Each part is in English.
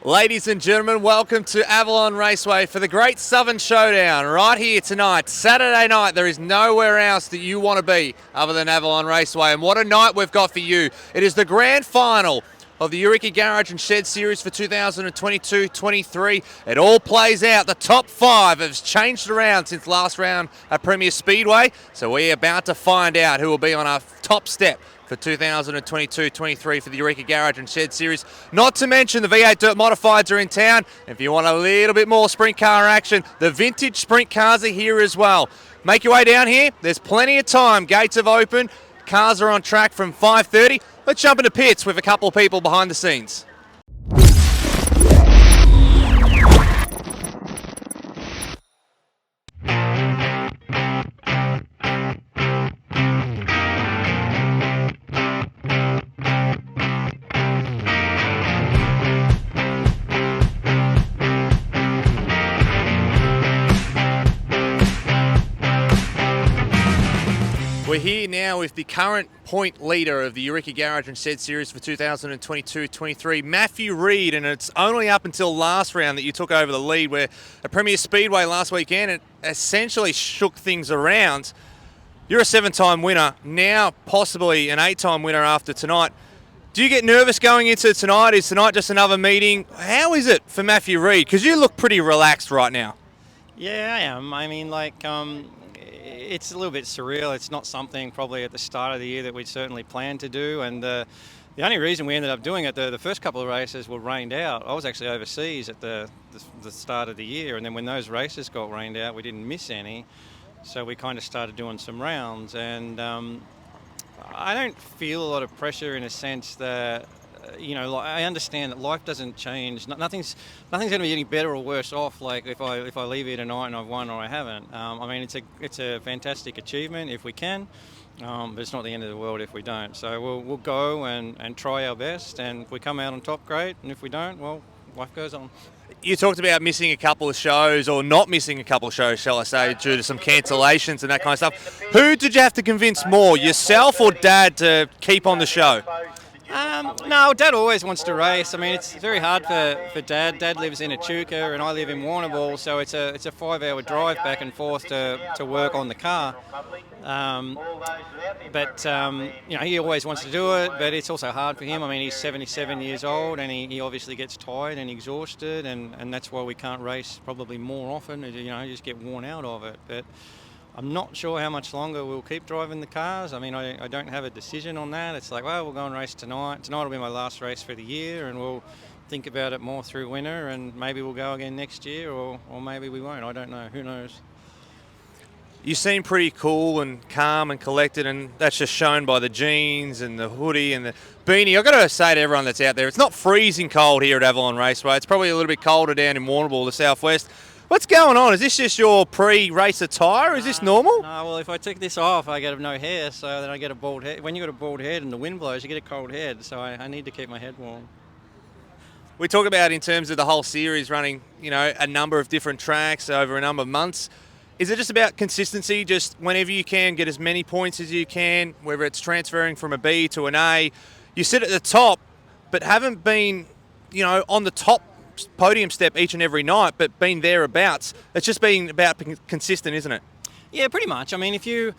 Ladies and gentlemen, welcome to Avalon Raceway for the Great Southern Showdown right here tonight, Saturday night. There is nowhere else that you want to be other than Avalon Raceway, and what a night we've got for you. It is the grand final of the Eureka Garage and Shed Series for 2022-23. It all plays out. The top five has changed around since last round at Premier Speedway, so we're about to find out who will be on our top step for 2022-23 for the Eureka Garage and Shed Series. Not to mention the V8 Dirt Modifieds are in town. If you want a little bit more sprint car action, the vintage sprint cars are here as well. Make your way down here. There's plenty of time. Gates have opened. Cars are on track from 5:30. Let's jump into pits with a couple of people behind the scenes. We're here now with the current point leader of the Eureka Garage and Shed Series for 2022-23, Matthew Reid, and it's only up until last round that you took over the lead, where at Premier Speedway last weekend it essentially shook things around. You're a 7-time winner, now possibly an 8-time winner after tonight. Do you get nervous going into tonight? Is tonight just another meeting? How is it for Matthew Reid? Because you look pretty relaxed right now. Yeah, I am. I mean, it's a little bit surreal. It's not something probably at the start of the year that we'd certainly planned to do. And the only reason we ended up doing it, the first couple of races were rained out. I was actually overseas at the start of the year. And then when those races got rained out, we didn't miss any. So we kind of started doing some rounds. And I don't feel a lot of pressure in a sense that, I understand that life doesn't change. Nothing's going to be any better or worse off. Like if I leave here tonight and I've won or I haven't. I mean, it's a fantastic achievement if we can, but it's not the end of the world if we don't. So we'll go and try our best, and if we come out on top, great. And if we don't, well, life goes on. You talked about missing a couple of shows, or not missing a couple of shows, shall I say, due to some cancellations and that kind of stuff. Who did you have to convince more, yourself or Dad, to keep on the show? No, Dad always wants to race. I mean, it's very hard for Dad. Dad lives in Echuca and I live in Warrnambool, so it's a 5-hour drive back and forth to work on the car. He always wants to do it, but it's also hard for him. I mean, he's 77 years old and he obviously gets tired and exhausted, and that's why we can't race probably more often. You just get worn out of it. But I'm not sure how much longer we'll keep driving the cars. I mean, I don't have a decision on that. It's like, well, we'll go and race tonight. Tonight will be my last race for the year, and we'll think about it more through winter, and maybe we'll go again next year, or maybe we won't. I don't know. Who knows? You seem pretty cool and calm and collected, and that's just shown by the jeans and the hoodie and the beanie. I've got to say to everyone that's out there, it's not freezing cold here at Avalon Raceway. It's probably a little bit colder down in Warrnambool, the southwest. What's going on? Is this just your pre-race attire? Is this normal? No, well, if I take this off, I get no hair, so then I get a bald head. When you got a bald head and the wind blows, you get a cold head, so I need to keep my head warm. We talk about in terms of the whole series running, a number of different tracks over a number of months. Is it just about consistency, just whenever you can, get as many points as you can, whether it's transferring from a B to an A? You sit at the top, but haven't been, on the top podium step each and every night, but been thereabouts. It's just being about consistent, isn't it? Yeah, pretty much. I mean, if you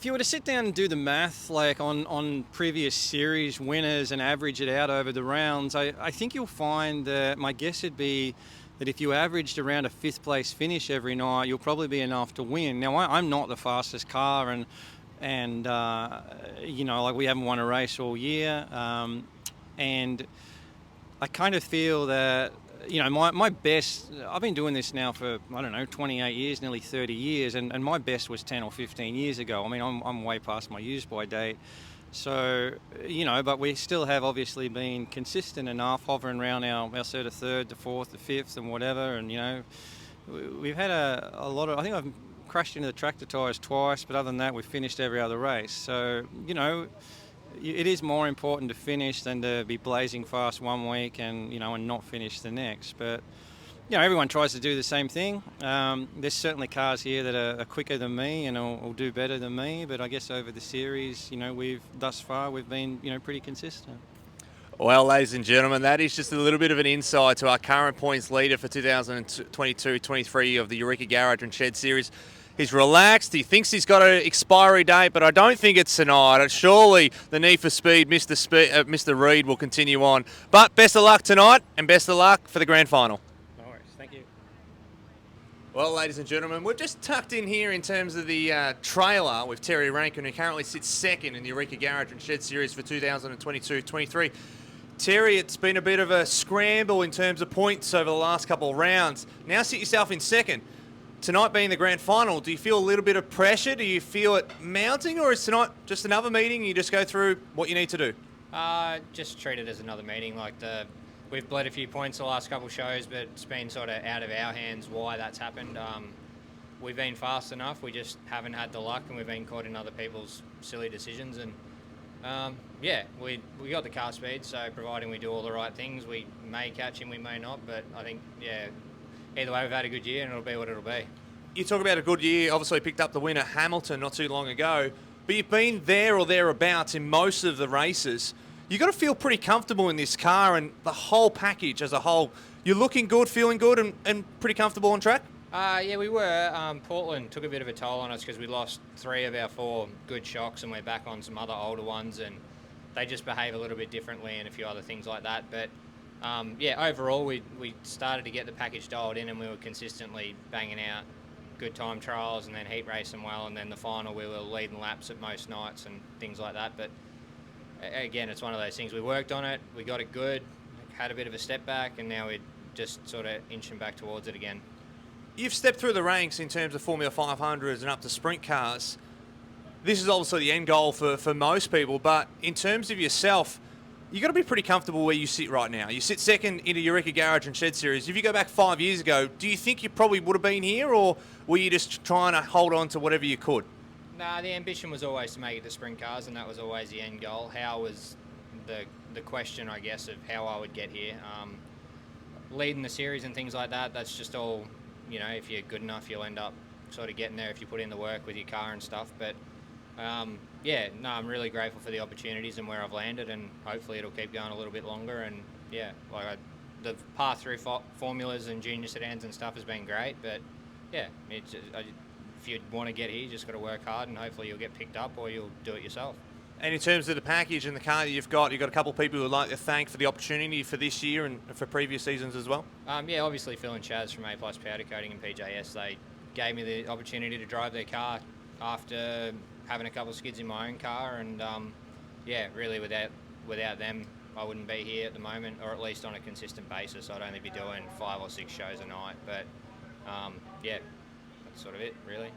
were to sit down and do the math, like on previous series winners and average it out over the rounds, I think you'll find that my guess would be that if you averaged around a 5th place finish every night, you'll probably be enough to win. Now, I'm not the fastest car, and we haven't won a race all year, and I kind of feel that, my best, I've been doing this now for, 28 years, nearly 30 years, and my best was 10 or 15 years ago. I mean, I'm way past my use-by date. So, but we still have obviously been consistent enough, hovering around our sort of 3rd, the 4th, the 5th and whatever, and, we've had a lot of, I think I've crashed into the tractor tyres twice, but other than that, we've finished every other race. So, it is more important to finish than to be blazing fast one week and not finish the next. But everyone tries to do the same thing. There's certainly cars here that are quicker than me and will do better than me. But I guess over the series, thus far we've been pretty consistent. Well, ladies and gentlemen, that is just a little bit of an insight to our current points leader for 2022-23 of the Eureka Garage and Shed Series. He's relaxed. He thinks he's got an expiry date, but I don't think it's tonight. Surely the need for speed, Mr. Reed, will continue on. But best of luck tonight, and best of luck for the grand final. No worries. Thank you. Well, ladies and gentlemen, we're just tucked in here in terms of the trailer with Terry Rankin, who currently sits second in the Eureka Garage and Shed Series for 2022-23. Terry, it's been a bit of a scramble in terms of points over the last couple of rounds. Now sit yourself in second. Tonight being the grand final, do you feel a little bit of pressure? Do you feel it mounting, or is tonight just another meeting and you just go through what you need to do? Just treat it as another meeting. We've bled a few points the last couple of shows, but it's been sort of out of our hands why that's happened. We've been fast enough, we just haven't had the luck, and we've been caught in other people's silly decisions. And we got the car speed, so providing we do all the right things, we may catch him, we may not. But I think, either way, we've had a good year, and it'll be what it'll be. You talk about a good year. Obviously picked up the win at Hamilton not too long ago, but you've been there or thereabouts in most of the races. You've got to feel pretty comfortable in this car and the whole package as a whole. You're looking good, feeling good, and pretty comfortable on track? Yeah, we were. Portland took a bit of a toll on us because we lost 3 of our 4 good shocks, and we're back on some other older ones, and they just behave a little bit differently and a few other things like that. But overall, we started to get the package dialed in, and we were consistently banging out good time trials and then heat racing well, and then the final we were leading laps at most nights and things like that. But again, it's one of those things. We worked on it, we got it good, had a bit of a step back, and now we're just sort of inching back towards it again. You've stepped through the ranks in terms of Formula 500s and up to sprint cars. This is obviously the end goal for most people, but in terms of yourself, you've got to be pretty comfortable where you sit right now. You sit second in the Eureka Garage and Shed Series. If you go back 5 years ago, do you think you probably would have been here, or were you just trying to hold on to whatever you could? Nah, the ambition was always to make it to sprint cars, and that was always the end goal. How was the question, I guess, of how I would get here. Leading the series and things like that, that's just all, if you're good enough, you'll end up sort of getting there if you put in the work with your car and stuff. But I'm really grateful for the opportunities and where I've landed, and hopefully it'll keep going a little bit longer. And the path through formulas and junior sedans and stuff has been great, but if you want to get here, you just got to work hard, and hopefully you'll get picked up or you'll do it yourself. And in terms of the package and the car that you've got a couple of people who would like to thank for the opportunity for this year and for previous seasons as well? Obviously Phil and Chaz from A+ Powder Coating and PJS, they gave me the opportunity to drive their car after having a couple of skids in my own car, and really without them I wouldn't be here at the moment, or at least on a consistent basis. I'd only be doing 5 or 6 shows a night, but that's sort of it, really.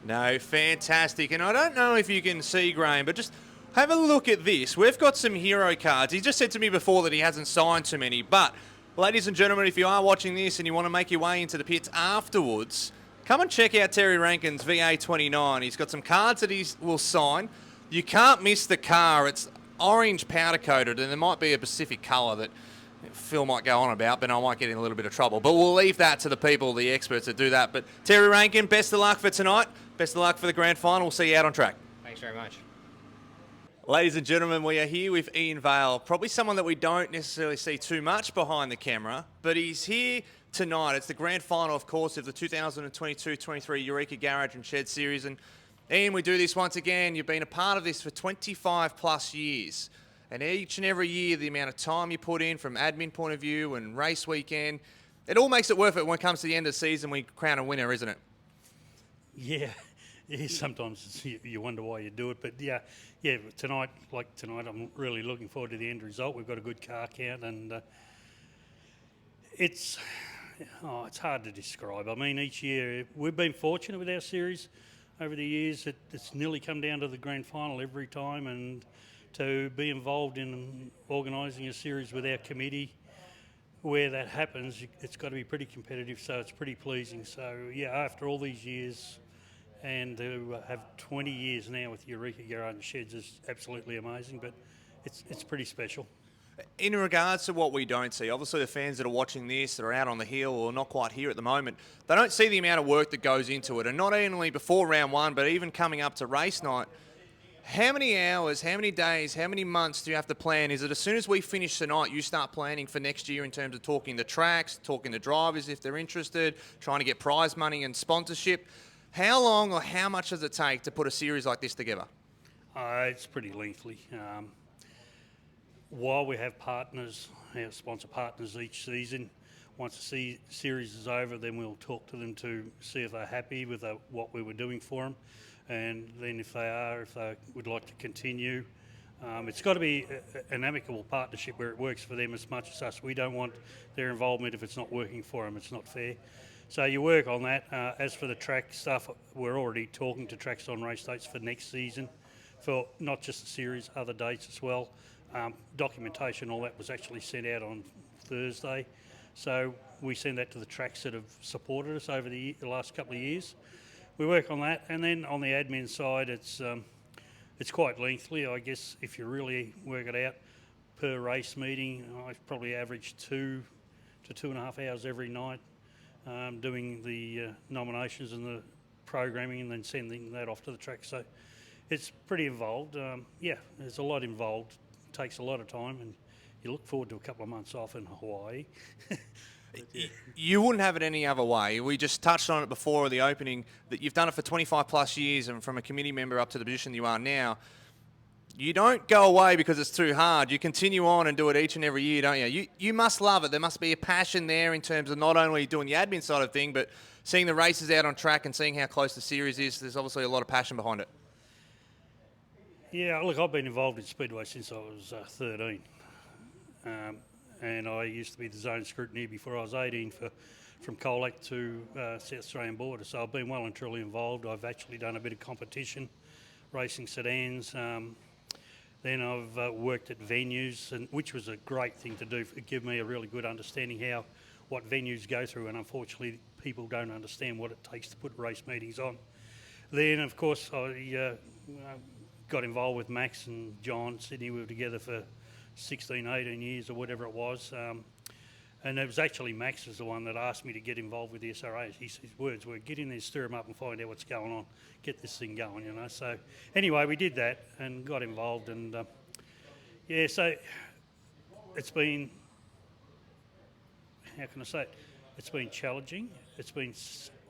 No, fantastic. And I don't know if you can see, Graham, but just have a look at this. We've got some hero cards. He just said to me before that he hasn't signed too many, but ladies and gentlemen, if you are watching this and you want to make your way into the pits afterwards, come and check out Terry Rankin's VA29. He's got some cards that he will sign. You can't miss the car. It's orange powder coated, and there might be a specific colour that Phil might go on about, but I might get in a little bit of trouble. But we'll leave that to the people, the experts that do that. But Terry Rankin, best of luck for tonight. Best of luck for the grand final. We'll see you out on track. Thanks very much. Ladies and gentlemen, we are here with Ian Vale, probably someone that we don't necessarily see too much behind the camera, but he's here tonight. It's the grand final, of course, of the 2022-23 Eureka Garage and Shed Series. And Ian, we do this once again. You've been a part of this for 25 plus years. And each and every year, the amount of time you put in from admin point of view and race weekend, it all makes it worth it when it comes to the end of the season. We crown a winner, isn't it? Yeah, sometimes you wonder why you do it. But tonight, I'm really looking forward to the end result. We've got a good car count, and it's hard to describe. I mean, each year, we've been fortunate with our series over the years. It's nearly come down to the grand final every time, and to be involved in organising a series with our committee where that happens, it's got to be pretty competitive, so it's pretty pleasing. So, after all these years, and to have 20 years now with Eureka Garage and Sheds is absolutely amazing, but it's pretty special. In regards to what we don't see, obviously the fans that are watching this, that are out on the hill or not quite here at the moment, they don't see the amount of work that goes into it. And not only before round one, but even coming up to race night, How many hours, how many days, how many months do you have to plan? Is it as soon as we finish tonight, you start planning for next year in terms of talking the tracks, talking to drivers if they're interested, trying to get prize money and sponsorship? How long or how much does it take to put a series like this together? It's pretty lengthy. While we have partners, our sponsor partners each season, once the series is over, then we'll talk to them to see if they're happy with what we were doing for them. And then if they would like to continue, it's got to be an amicable partnership where it works for them as much as us. We don't want their involvement if it's not working for them. It's not fair. So you work on that. As for the track stuff, we're already talking to Tracks on race dates for next season, for not just the series, other dates as well. Documentation, all that was actually sent out on Thursday. So we send that to the tracks that have supported us over the last couple of years. We work on that, and then on the admin side, it's quite lengthy. I guess if you really work it out per race meeting, I probably average 2 to 2.5 hours every night doing the nominations and the programming, and then sending that off to the track. So it's pretty involved. There's a lot involved. It takes a lot of time, and you look forward to a couple of months off in Hawaii. You wouldn't have it any other way. We just touched on it before the opening, that you've done it for 25 plus years, and from a committee member up to the position you are now, you don't go away because it's too hard. You continue on and do it each and every year, don't you? You must love it. There must be a passion there in terms of not only doing the admin side of thing, but seeing the races out on track and seeing how close the series is. There's obviously a lot of passion behind it. Yeah, look, I've been involved in Speedway since I was 13. And I used to be the zone scrutineer before I was 18 from Colac to South Australian border. So I've been well and truly involved. I've actually done a bit of competition, racing sedans. Then I've worked at venues, which was a great thing to do. It gave me a really good understanding what venues go through, and unfortunately people don't understand what it takes to put race meetings on. Then, of course, I got involved with Max and John Sydney. We were together for 16, 18 years or whatever it was. And it was actually Max was the one that asked me to get involved with the SRA. His words were, get in there, stir them up and find out what's going on, get this thing going, you know. So anyway, we did that and got involved. And so it's been, how can I say it? It's been challenging, it's been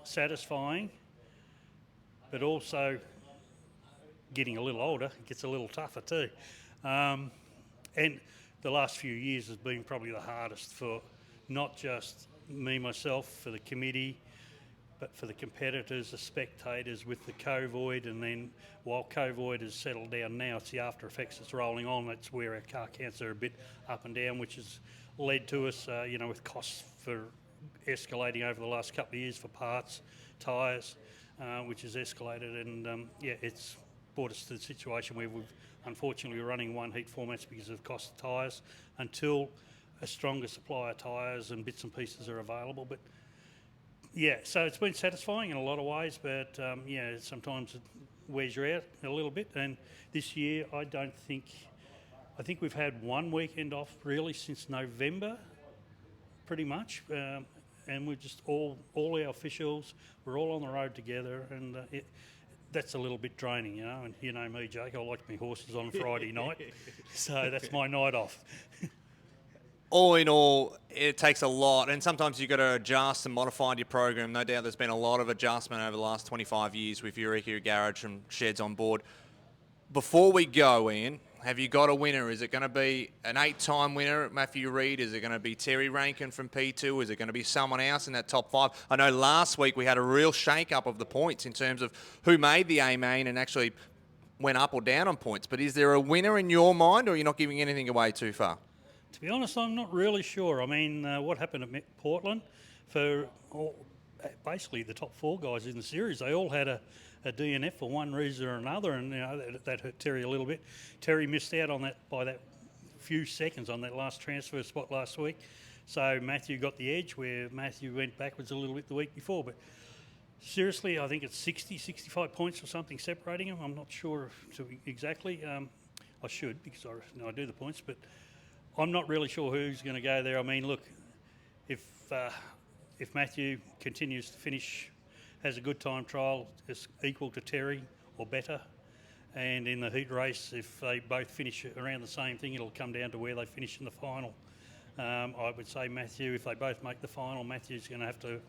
satisfying, but also getting a little older, it gets a little tougher too. And the last few years has been probably the hardest for not just me, myself, for the committee, but for the competitors, the spectators with the COVID. And then while COVID has settled down now, it's the after effects that's rolling on. That's where our car counts are a bit up and down, which has led to us, with costs for escalating over the last couple of years for parts, tyres, which has escalated. And it's brought us to the situation where unfortunately we're running one heat formats because of cost of tyres until a stronger supply of tyres and bits and pieces are available. But so it's been satisfying in a lot of ways, but sometimes it wears you out a little bit. And this year I think we've had one weekend off really since November, pretty much. And we're just all our officials, we're all on the road together, and that's a little bit draining, you know. And you know me, Jake, I like my horses on Friday night, so that's my night off. All in all, it takes a lot, and sometimes you've got to adjust and modify your program. No doubt there's been a lot of adjustment over the last 25 years with Eureka Garage and sheds on board. Before we go, Ian, have you got a winner? Is it going to be an 8-time winner, Matthew Reid? Is it going to be Terry Rankin from P2? Is it going to be someone else in that top 5? I know last week we had a real shake-up of the points in terms of who made the A-main and actually went up or down on points. But is there a winner in your mind, or are you not giving anything away too far? To be honest, I'm not really sure. I mean, what happened at Portland for basically the top 4 guys in the series, they all had a DNF for one reason or another, and that hurt Terry a little bit. Terry missed out on that by that few seconds on that last transfer spot last week. So Matthew got the edge, where Matthew went backwards a little bit the week before. But seriously, I think it's 60, 65 points or something separating them. I'm not sure exactly. I should, because I do the points, but I'm not really sure who's going to go there. I mean, look, if Matthew continues to finish, has a good time trial, is equal to Terry or better, And in the heat race, if they both finish around the same thing, it'll come down to where they finish in the final. I would say Matthew, if they both make the final, Matthew's going to have to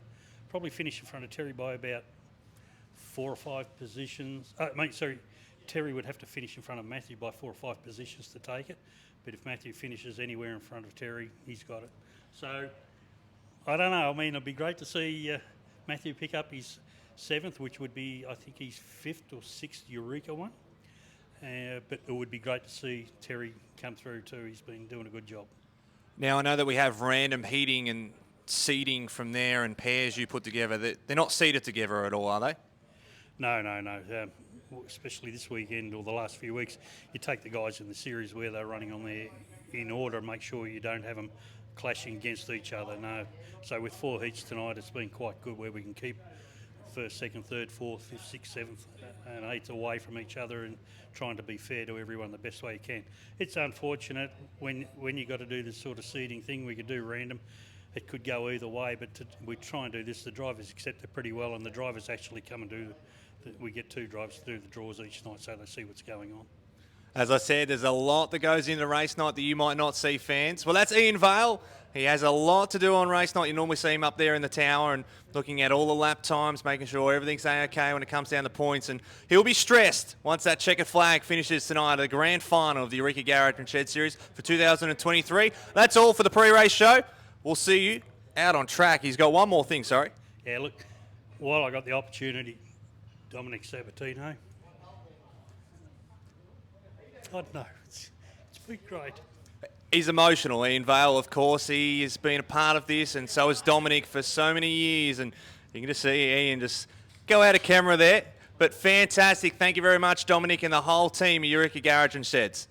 probably finish in front of Terry by about 4 or 5 positions. Terry would have to finish in front of Matthew by 4 or 5 positions to take it. But if Matthew finishes anywhere in front of Terry, he's got it. So, I don't know. I mean, it'd be great to see Matthew pick up his 7th, which would be, I think, his 5th or 6th Eureka one. But it would be great to see Terry come through too. He's been doing a good job. Now, I know that we have random heating and seeding from there and pairs you put together. They're not seeded together at all, are they? No. Especially this weekend or the last few weeks, you take the guys in the series where they're running on there in order and make sure you don't have them clashing against each other. No. So with 4 heats tonight, it's been quite good where we can keep 1st, 2nd, 3rd, 4th, 5th, 6th, 7th and 8th away from each other and trying to be fair to everyone the best way you can. It's unfortunate when you got to do this sort of seeding thing. We could do random. It could go either way, but we try and do this. The drivers accept it pretty well, and the drivers actually come and do. We get 2 drivers to do the draws each night, so they see what's going on. As I said, there's a lot that goes into race night that you might not see, fans. Well, that's Ian Vale. He has a lot to do on race night. You normally see him up there in the tower and looking at all the lap times, making sure everything's okay when it comes down to points. And he'll be stressed once that checkered flag finishes tonight at the grand final of the Eureka Garage and Shed Series for 2023. That's all for the pre-race show. We'll see you out on track. He's got one more thing, sorry. Yeah, look, while I got the opportunity, Dominic Sabatino, I don't know, it's been great. He's emotional, Ian Vale, of course. He has been a part of this, and so has Dominic for so many years. And you can just see Ian just go out of camera there. But fantastic. Thank you very much, Dominic, and the whole team of Eureka Garage and Sheds.